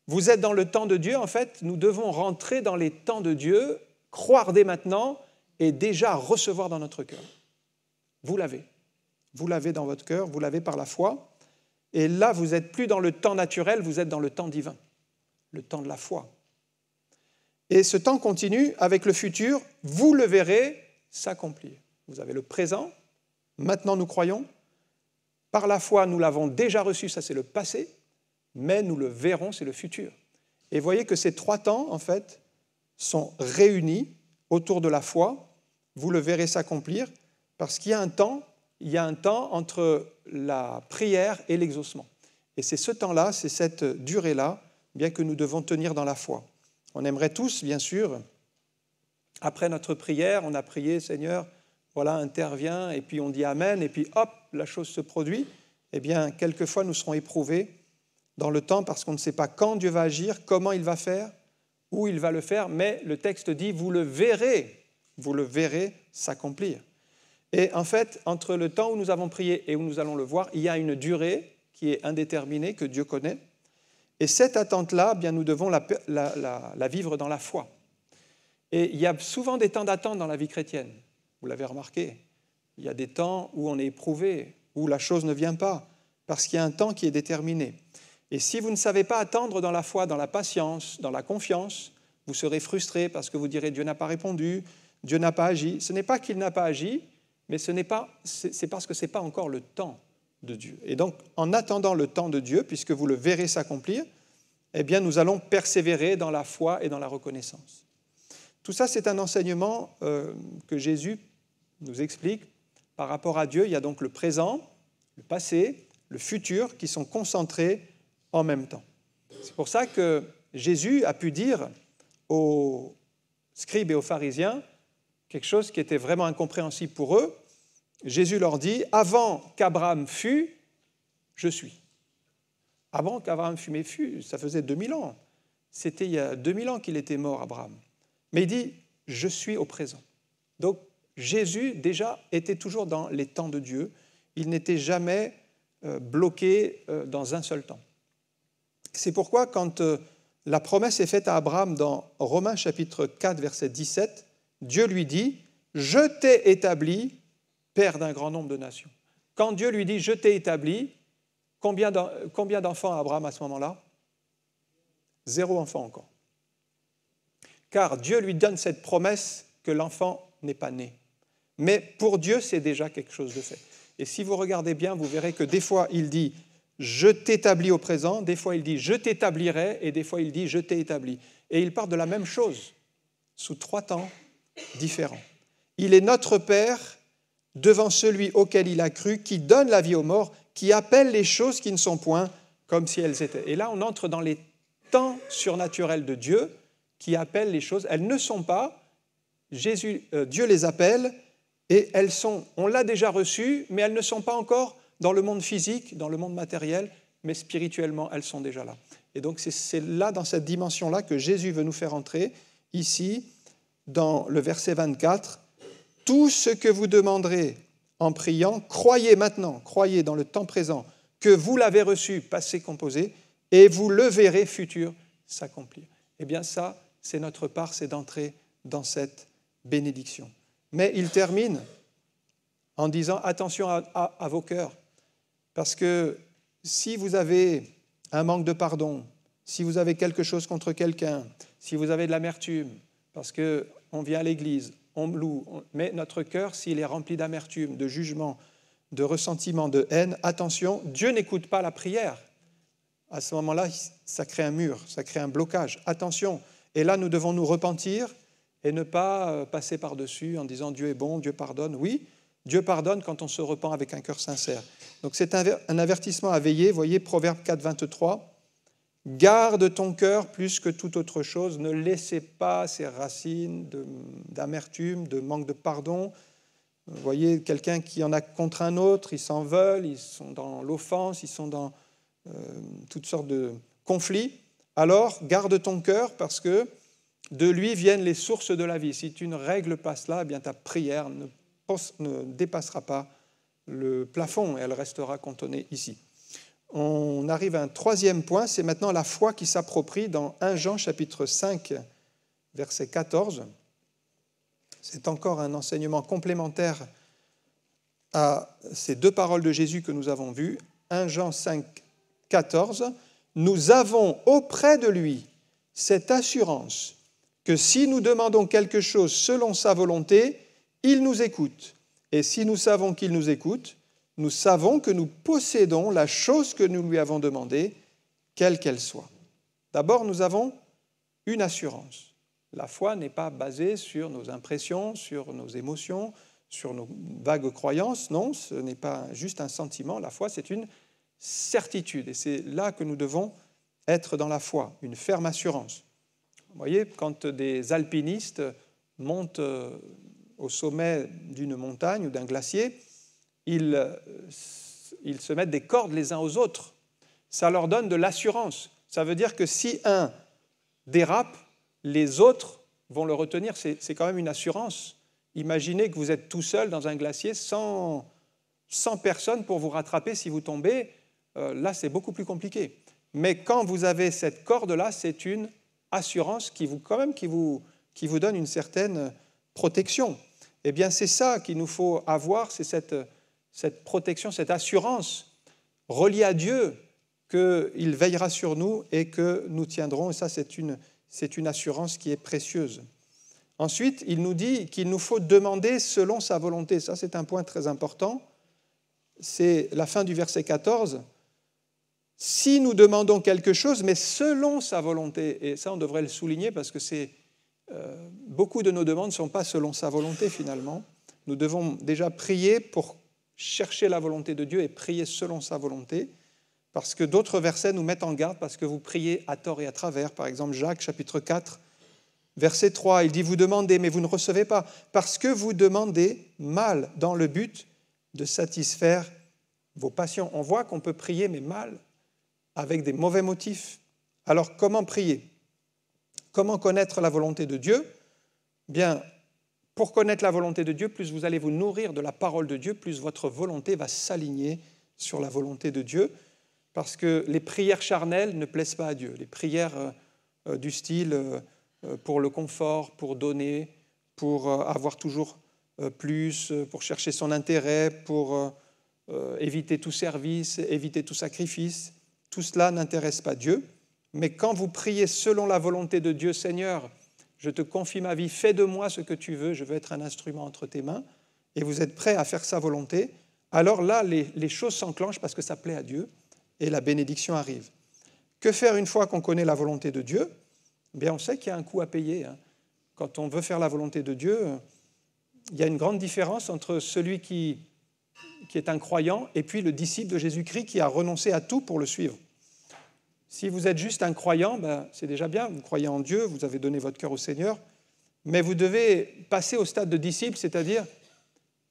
Vous êtes dans le temps de Dieu. En fait, nous devons rentrer dans les temps de Dieu, croire dès maintenant et déjà recevoir dans notre cœur. Vous l'avez. Vous l'avez dans votre cœur, vous l'avez par la foi. Et là, vous n'êtes plus dans le temps naturel, vous êtes dans le temps divin, le temps de la foi. Et ce temps continue avec le futur, vous le verrez s'accomplir. Vous avez le présent, maintenant nous croyons. Par la foi, nous l'avons déjà reçu, ça c'est le passé, mais nous le verrons, c'est le futur. Et voyez que ces trois temps, en fait, sont réunis autour de la foi. Vous le verrez s'accomplir, parce qu'il y a un temps entre la prière et l'exaucement. Et c'est ce temps-là, c'est cette durée-là, bien que nous devons tenir dans la foi. On aimerait tous, bien sûr, après notre prière, on a prié, Seigneur, voilà, interviens, et puis on dit Amen, et puis hop, la chose se produit. Eh bien, quelquefois, nous serons éprouvés dans le temps parce qu'on ne sait pas quand Dieu va agir, comment il va faire, où il va le faire, mais le texte dit, vous le verrez s'accomplir. Et en fait, entre le temps où nous avons prié et où nous allons le voir, il y a une durée qui est indéterminée, que Dieu connaît. Et cette attente-là, bien, nous devons la vivre dans la foi. Et il y a souvent des temps d'attente dans la vie chrétienne. Vous l'avez remarqué. Il y a des temps où on est éprouvé, où la chose ne vient pas, parce qu'il y a un temps qui est déterminé. Et si vous ne savez pas attendre dans la foi, dans la patience, dans la confiance, vous serez frustré parce que vous direz « Dieu n'a pas répondu, Dieu n'a pas agi ». Ce n'est pas qu'il n'a pas agi, mais c'est parce que ce n'est pas encore le temps de Dieu. Et donc, en attendant le temps de Dieu, puisque vous le verrez s'accomplir, eh bien, nous allons persévérer dans la foi et dans la reconnaissance. Tout ça, c'est un enseignement que Jésus nous explique par rapport à Dieu. Il y a donc le présent, le passé, le futur qui sont concentrés en même temps. C'est pour ça que Jésus a pu dire aux scribes et aux pharisiens quelque chose qui était vraiment incompréhensible pour eux. Jésus leur dit « Avant qu'Abraham fût, je suis ». Avant qu'Abraham fût, ça faisait 2000 ans. C'était il y a 2000 ans qu'il était mort, Abraham. Mais il dit « Je suis au présent ». Donc Jésus, déjà, était toujours dans les temps de Dieu. Il n'était jamais bloqué dans un seul temps. C'est pourquoi, quand la promesse est faite à Abraham dans Romains chapitre 4, verset 17, Dieu lui dit « Je t'ai établi père d'un grand nombre de nations ». Quand Dieu lui dit « Je t'ai établi », combien d'enfants a Abraham à ce moment-là? 0 enfant encore. Car Dieu lui donne cette promesse que l'enfant n'est pas né. Mais pour Dieu, c'est déjà quelque chose de fait. Et si vous regardez bien, vous verrez que des fois, il dit « Je t'établis au présent », des fois, il dit « Je t'établirai », et des fois, il dit « Je t'ai établi ». Et il part de la même chose, sous 3 temps différents. Il est notre Père devant celui auquel il a cru, qui donne la vie aux morts, qui appelle les choses qui ne sont point comme si elles étaient. Et là, on entre dans les temps surnaturels de Dieu, qui appelle les choses. Elles ne sont pas, Dieu les appelle, et elles sont, on l'a déjà reçue, mais elles ne sont pas encore dans le monde physique, dans le monde matériel, mais spirituellement, elles sont déjà là. Et donc, c'est là, dans cette dimension-là, que Jésus veut nous faire entrer, ici, dans le verset 24. « Tout ce que vous demanderez en priant, croyez maintenant, croyez dans le temps présent, que vous l'avez reçu, passé composé, et vous le verrez, futur, s'accomplir. » Eh bien, ça, c'est notre part, c'est d'entrer dans cette bénédiction. Mais il termine en disant « Attention à vos cœurs, parce que si vous avez un manque de pardon, si vous avez quelque chose contre quelqu'un, si vous avez de l'amertume, parce qu'on vient à l'église, on loue, mais notre cœur, s'il est rempli d'amertume, de jugement, de ressentiment, de haine, attention, Dieu n'écoute pas la prière. à ce moment-là, ça crée un mur, ça crée un blocage. Attention, et là, nous devons nous repentir et ne pas passer par-dessus en disant « Dieu est bon, Dieu pardonne ». Oui, Dieu pardonne quand on se repent avec un cœur sincère. Donc c'est un avertissement à veiller. Voyez Proverbe 4, 23. « Garde ton cœur plus que toute autre chose, ne laissez pas ces racines d'amertume, de manque de pardon. » Vous voyez, quelqu'un qui en a contre un autre, ils s'en veulent, ils sont dans l'offense, ils sont dans toutes sortes de conflits. Alors, garde ton cœur parce que de lui viennent les sources de la vie. Si tu ne règles pas cela, eh bien ta prière ne dépassera pas le plafond et elle restera cantonnée ici. On arrive à un troisième point, c'est maintenant la foi qui s'approprie dans 1 Jean chapitre 5, verset 14. C'est encore un enseignement complémentaire à ces deux paroles de Jésus que nous avons vues. 1 Jean 5, 14. Nous avons auprès de lui cette assurance que si nous demandons quelque chose selon sa volonté, il nous écoute. Et si nous savons qu'il nous écoute, nous savons que nous possédons la chose que nous lui avons demandée, quelle qu'elle soit. D'abord, nous avons une assurance. La foi n'est pas basée sur nos impressions, sur nos émotions, sur nos vagues croyances. Non, ce n'est pas juste un sentiment. La foi, c'est une certitude. Et c'est là que nous devons être dans la foi, une ferme assurance. Vous voyez, quand des alpinistes montent au sommet d'une montagne ou d'un glacier, ils se mettent des cordes les uns aux autres. Ça leur donne de l'assurance. Ça veut dire que si un dérape, les autres vont le retenir. C'est quand même une assurance. Imaginez que vous êtes tout seul dans un glacier sans personne pour vous rattraper si vous tombez. Là, c'est beaucoup plus compliqué. Mais quand vous avez cette corde-là, c'est une assurance qui vous donne une certaine protection. Eh bien, c'est ça qu'il nous faut avoir, c'est cette protection, cette assurance reliée à Dieu, qu'il veillera sur nous et que nous tiendrons. Et ça, c'est une assurance qui est précieuse. Ensuite, il nous dit qu'il nous faut demander selon sa volonté. Ça, c'est un point très important. C'est la fin du verset 14. Si nous demandons quelque chose, mais selon sa volonté. Et ça, on devrait le souligner parce que beaucoup de nos demandes ne sont pas selon sa volonté, finalement. Nous devons déjà prier pour chercher la volonté de Dieu et prier selon sa volonté. Parce que d'autres versets nous mettent en garde parce que vous priez à tort et à travers. Par exemple, Jacques, chapitre 4, verset 3, il dit « Vous demandez, mais vous ne recevez pas, parce que vous demandez mal dans le but de satisfaire vos passions. » On voit qu'on peut prier, mais mal, avec des mauvais motifs. Alors, comment prier? Comment connaître la volonté de Dieu? Bien, pour connaître la volonté de Dieu, plus vous allez vous nourrir de la parole de Dieu, plus votre volonté va s'aligner sur la volonté de Dieu. Parce que les prières charnelles ne plaisent pas à Dieu. Les prières du style pour le confort, pour donner, pour avoir toujours plus, pour chercher son intérêt, pour éviter tout service, éviter tout sacrifice, tout cela n'intéresse pas Dieu. Mais quand vous priez selon la volonté de Dieu, Seigneur, je te confie ma vie, fais de moi ce que tu veux, je veux être un instrument entre tes mains, et vous êtes prêt à faire sa volonté, alors là, les choses s'enclenchent parce que ça plaît à Dieu, et la bénédiction arrive. Que faire une fois qu'on connaît la volonté de Dieu? Bien, on sait qu'il y a un coût à payer. Quand on veut faire la volonté de Dieu, il y a une grande différence entre celui qui est un croyant et puis le disciple de Jésus-Christ qui a renoncé à tout pour le suivre. Si vous êtes juste un croyant, c'est déjà bien, vous croyez en Dieu, vous avez donné votre cœur au Seigneur, mais vous devez passer au stade de disciple, c'est-à-dire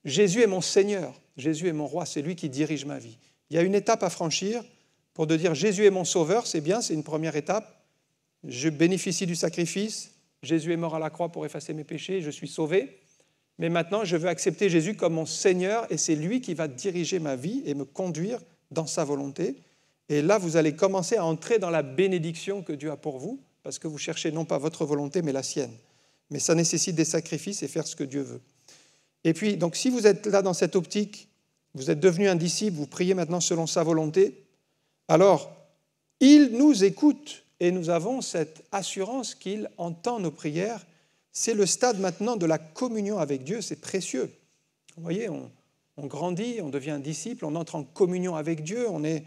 Jésus est mon Seigneur, Jésus est mon roi, c'est lui qui dirige ma vie. Il y a une étape à franchir pour de dire Jésus est mon sauveur, c'est bien, c'est une première étape. Je bénéficie du sacrifice, Jésus est mort à la croix pour effacer mes péchés, je suis sauvé. Mais maintenant, je veux accepter Jésus comme mon Seigneur et c'est lui qui va diriger ma vie et me conduire dans sa volonté. Et là, vous allez commencer à entrer dans la bénédiction que Dieu a pour vous parce que vous cherchez non pas votre volonté, mais la sienne. Mais ça nécessite des sacrifices et faire ce que Dieu veut. Et puis, donc, si vous êtes là dans cette optique, vous êtes devenu un disciple, vous priez maintenant selon sa volonté, alors, il nous écoute et nous avons cette assurance qu'il entend nos prières. C'est le stade maintenant de la communion avec Dieu, c'est précieux. Vous voyez, on grandit, on devient un disciple, on entre en communion avec Dieu, on est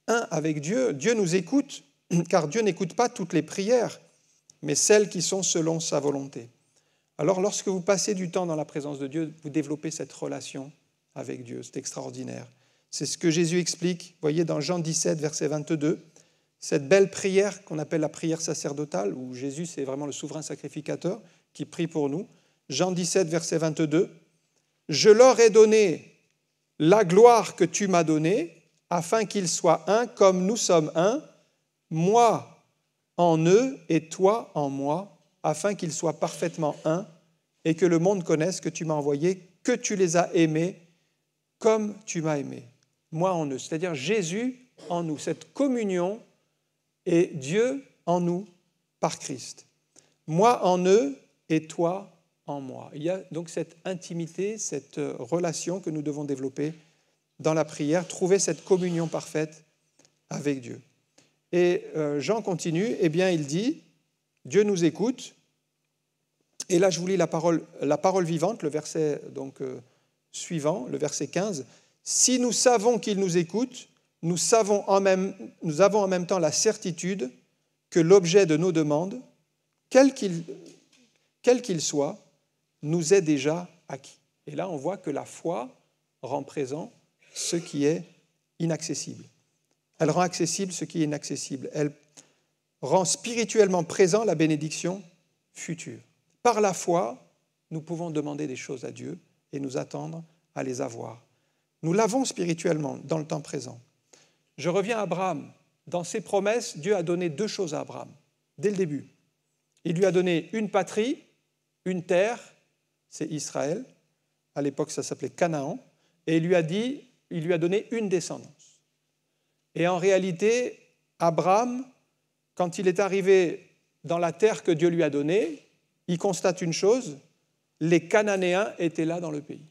un avec Dieu. Dieu nous écoute, car Dieu n'écoute pas toutes les prières, mais celles qui sont selon sa volonté. Alors, lorsque vous passez du temps dans la présence de Dieu, vous développez cette relation avec Dieu. C'est extraordinaire. C'est ce que Jésus explique, vous voyez, dans Jean 17, verset 22, cette belle prière qu'on appelle la prière sacerdotale, où Jésus, c'est vraiment le souverain sacrificateur qui prie pour nous. Jean 17, verset 22, « Je leur ai donné la gloire que tu m'as donnée, afin qu'ils soient un comme nous sommes un, moi en eux et toi en moi, afin qu'ils soient parfaitement un, et que le monde connaisse que tu m'as envoyé, que tu les as aimés comme tu m'as aimé. » Moi en eux, c'est-à-dire Jésus en nous, cette communion et Dieu en nous par Christ. Moi en eux et toi en moi. Il y a donc cette intimité, cette relation que nous devons développer dans la prière, trouver cette communion parfaite avec Dieu. Et Jean continue, eh bien il dit, Dieu nous écoute, et là je vous lis la parole vivante, le verset suivant, le verset 15, « Si nous savons qu'il nous écoute, nous avons en même temps la certitude que l'objet de nos demandes, quel qu'il soit, nous est déjà acquis. » Et là, on voit que la foi rend présent ce qui est inaccessible. Elle rend accessible ce qui est inaccessible. Elle rend spirituellement présent la bénédiction future. Par la foi, nous pouvons demander des choses à Dieu et nous attendre à les avoir. Nous l'avons spirituellement dans le temps présent. Je reviens à Abraham. Dans ses promesses, Dieu a donné 2 choses à Abraham, dès le début. Il lui a donné une patrie, une terre, c'est Israël. À l'époque, ça s'appelait Canaan. Et il lui a donné une descendance. Et en réalité, Abraham, quand il est arrivé dans la terre que Dieu lui a donnée, il constate une chose, les Cananéens étaient là dans le pays.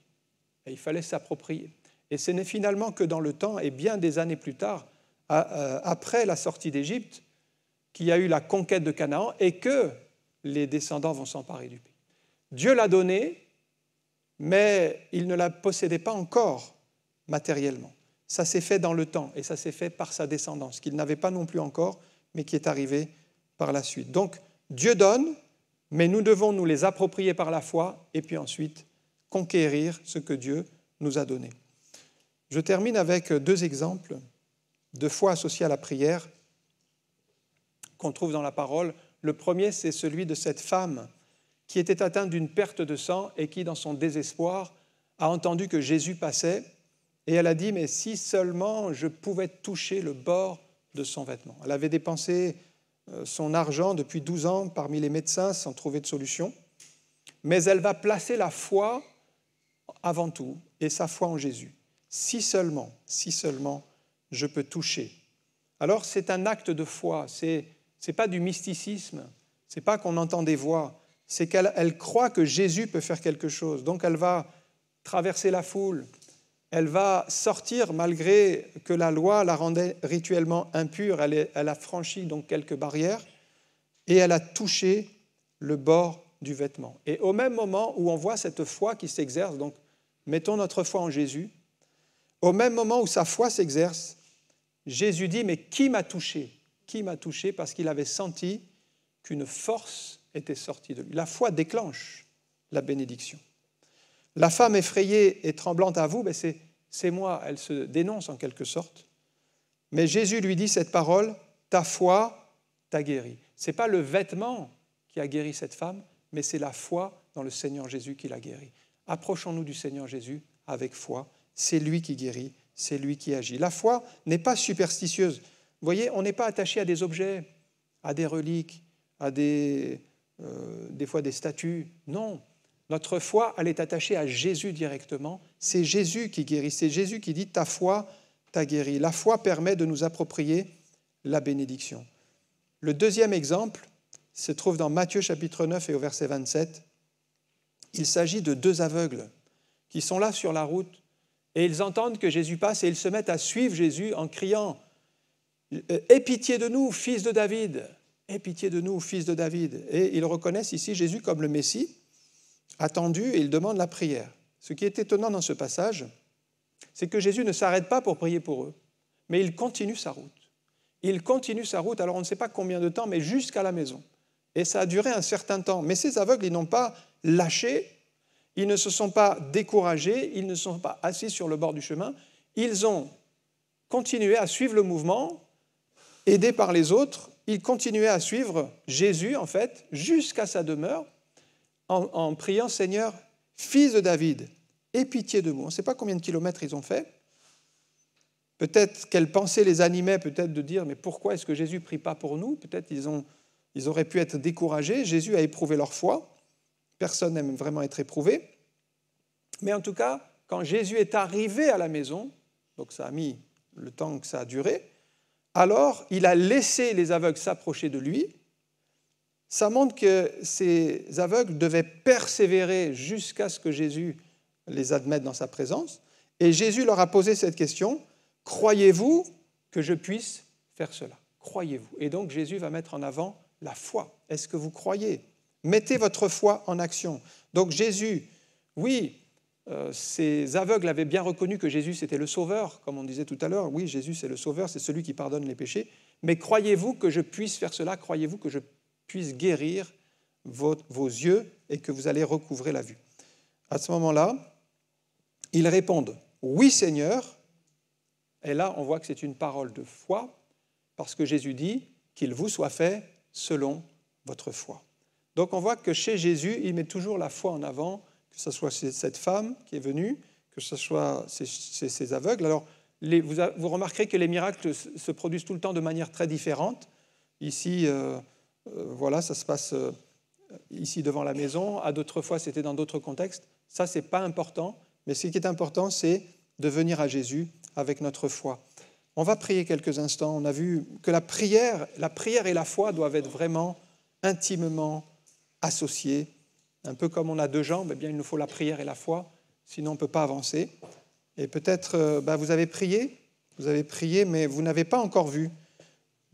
Et il fallait s'approprier. Et ce n'est finalement que dans le temps, et bien des années plus tard, après la sortie d'Égypte, qu'il y a eu la conquête de Canaan et que les descendants vont s'emparer du pays. Dieu l'a donné, mais il ne la possédait pas encore matériellement. Ça s'est fait dans le temps et ça s'est fait par sa descendance, qu'il n'avait pas non plus encore, mais qui est arrivé par la suite. Donc, Dieu donne, mais nous devons nous les approprier par la foi et puis ensuite conquérir ce que Dieu nous a donné. Je termine avec 2 exemples de foi associée à la prière qu'on trouve dans la parole. Le premier, c'est celui de cette femme qui était atteinte d'une perte de sang et qui, dans son désespoir, a entendu que Jésus passait et elle a dit « Mais si seulement je pouvais toucher le bord de son vêtement ». Elle avait dépensé son argent depuis 12 ans parmi les médecins sans trouver de solution, mais elle va placer la foi avant tout et sa foi en Jésus. Si seulement je peux toucher. Alors c'est un acte de foi, c'est pas du mysticisme, c'est pas qu'on entend des voix, c'est qu'elle croit que Jésus peut faire quelque chose. Donc elle va traverser la foule, elle va sortir malgré que la loi la rendait rituellement impure, elle a franchi donc quelques barrières et elle a touché le bord du vêtement. Et au même moment où on voit cette foi qui s'exerce, donc mettons notre foi en Jésus, au même moment où sa foi s'exerce, Jésus dit « Mais qui m'a touché ?» Qui m'a touché parce qu'il avait senti qu'une force était sortie de lui. La foi déclenche la bénédiction. La femme effrayée et tremblante à vous, c'est moi, elle se dénonce en quelque sorte. Mais Jésus lui dit cette parole, ta foi t'a guéri. Ce n'est pas le vêtement qui a guéri cette femme, mais c'est la foi dans le Seigneur Jésus qui l'a guéri. Approchons-nous du Seigneur Jésus avec foi. C'est lui qui guérit, c'est lui qui agit. La foi n'est pas superstitieuse. Vous voyez, on n'est pas attaché à des objets, à des reliques, à des fois des statues. Non, notre foi, elle est attachée à Jésus directement. C'est Jésus qui guérit, c'est Jésus qui dit « ta foi t'a guéri ». La foi permet de nous approprier la bénédiction. Le deuxième exemple se trouve dans Matthieu chapitre 9 et au verset 27. Il s'agit de 2 aveugles qui sont là sur la route et ils entendent que Jésus passe et ils se mettent à suivre Jésus en criant « Aie pitié de nous, fils de David !» « Aie pitié de nous, fils de David !» Et ils reconnaissent ici Jésus comme le Messie, attendu, et ils demandent la prière. Ce qui est étonnant dans ce passage, c'est que Jésus ne s'arrête pas pour prier pour eux, mais il continue sa route. Il continue sa route, alors on ne sait pas combien de temps, mais jusqu'à la maison. Et ça a duré un certain temps. Mais ces aveugles, ils n'ont pas lâché, ils ne se sont pas découragés, ils ne se sont pas assis sur le bord du chemin. Ils ont continué à suivre le mouvement, aidés par les autres. Ils continuaient à suivre Jésus, en fait, jusqu'à sa demeure, en priant « Seigneur, fils de David, aie pitié de moi ». On ne sait pas combien de kilomètres ils ont fait. Peut-être quelle pensée les animait, peut-être de dire « Mais pourquoi est-ce que Jésus ne prie pas pour nous ?» Peut-être ils auraient pu être découragés. Jésus a éprouvé leur foi. Personne n'aime vraiment être éprouvé. Mais en tout cas, quand Jésus est arrivé à la maison, donc ça a mis le temps que ça a duré, alors il a laissé les aveugles s'approcher de lui. Ça montre que ces aveugles devaient persévérer jusqu'à ce que Jésus les admette dans sa présence. Et Jésus leur a posé cette question, « Croyez-vous que je puisse faire cela ?» Croyez-vous. Et donc Jésus va mettre en avant la foi. Est-ce que vous croyez ? Mettez votre foi en action. Donc Jésus, oui, ces aveugles avaient bien reconnu que Jésus c'était le Sauveur, comme on disait tout à l'heure. Oui, Jésus c'est le Sauveur, c'est celui qui pardonne les péchés. Mais croyez-vous que je puisse faire cela ? Croyez-vous que je puisse guérir vos yeux et que vous allez recouvrer la vue ? À ce moment-là, ils répondent « Oui Seigneur ». Et là, on voit que c'est une parole de foi, parce que Jésus dit « Qu'il vous soit fait selon votre foi ». Donc on voit que chez Jésus, il met toujours la foi en avant, que ce soit cette femme qui est venue, que ce soit ces aveugles. Alors, vous remarquerez que les miracles se produisent tout le temps de manière très différente. Ici, voilà, ça se passe ici devant la maison. À d'autres fois, c'était dans d'autres contextes. Ça, ce n'est pas important. Mais ce qui est important, c'est de venir à Jésus avec notre foi. On va prier quelques instants. On a vu que la prière et la foi doivent être vraiment intimement associés. Un peu comme on a deux jambes, eh bien, il nous faut la prière et la foi, sinon on ne peut pas avancer. Et peut-être vous avez prié, mais vous n'avez pas encore vu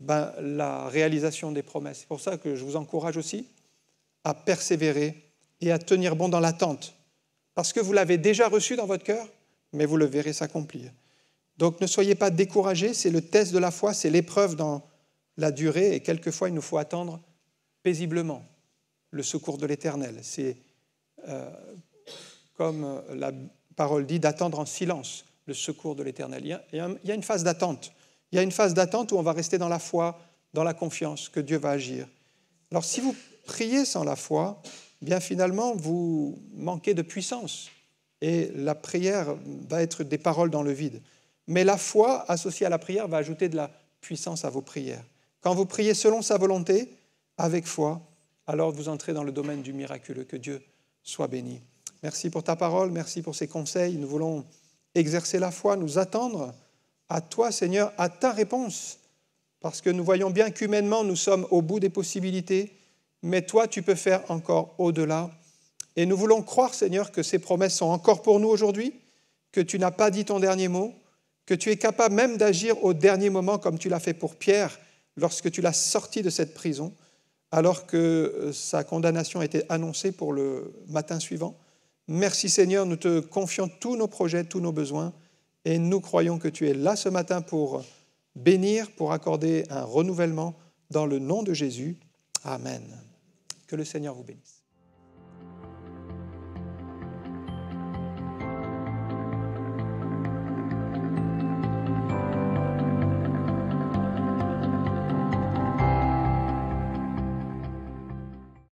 la réalisation des promesses. C'est pour ça que je vous encourage aussi à persévérer et à tenir bon dans l'attente, parce que vous l'avez déjà reçu dans votre cœur, mais vous le verrez s'accomplir. Donc ne soyez pas découragés, c'est le test de la foi, c'est l'épreuve dans la durée, et quelquefois il nous faut attendre paisiblement le secours de l'Éternel. C'est comme la parole dit, d'attendre en silence le secours de l'Éternel. Il y a une phase d'attente. Il y a une phase d'attente où on va rester dans la foi, dans la confiance que Dieu va agir. Alors si vous priez sans la foi, bien finalement vous manquez de puissance et la prière va être des paroles dans le vide. Mais la foi associée à la prière va ajouter de la puissance à vos prières. Quand vous priez selon sa volonté, avec foi, alors vous entrez dans le domaine du miraculeux. Que Dieu soit béni. Merci pour ta parole, merci pour ces conseils. Nous voulons exercer la foi, nous attendre à toi, Seigneur, à ta réponse, parce que nous voyons bien qu'humainement, nous sommes au bout des possibilités, mais toi, tu peux faire encore au-delà. Et nous voulons croire, Seigneur, que ces promesses sont encore pour nous aujourd'hui, que tu n'as pas dit ton dernier mot, que tu es capable même d'agir au dernier moment, comme tu l'as fait pour Pierre, lorsque tu l'as sorti de cette prison, alors que sa condamnation était annoncée pour le matin suivant. Merci Seigneur, nous te confions tous nos projets, tous nos besoins, et nous croyons que tu es là ce matin pour bénir, pour accorder un renouvellement dans le nom de Jésus. Amen. Que le Seigneur vous bénisse.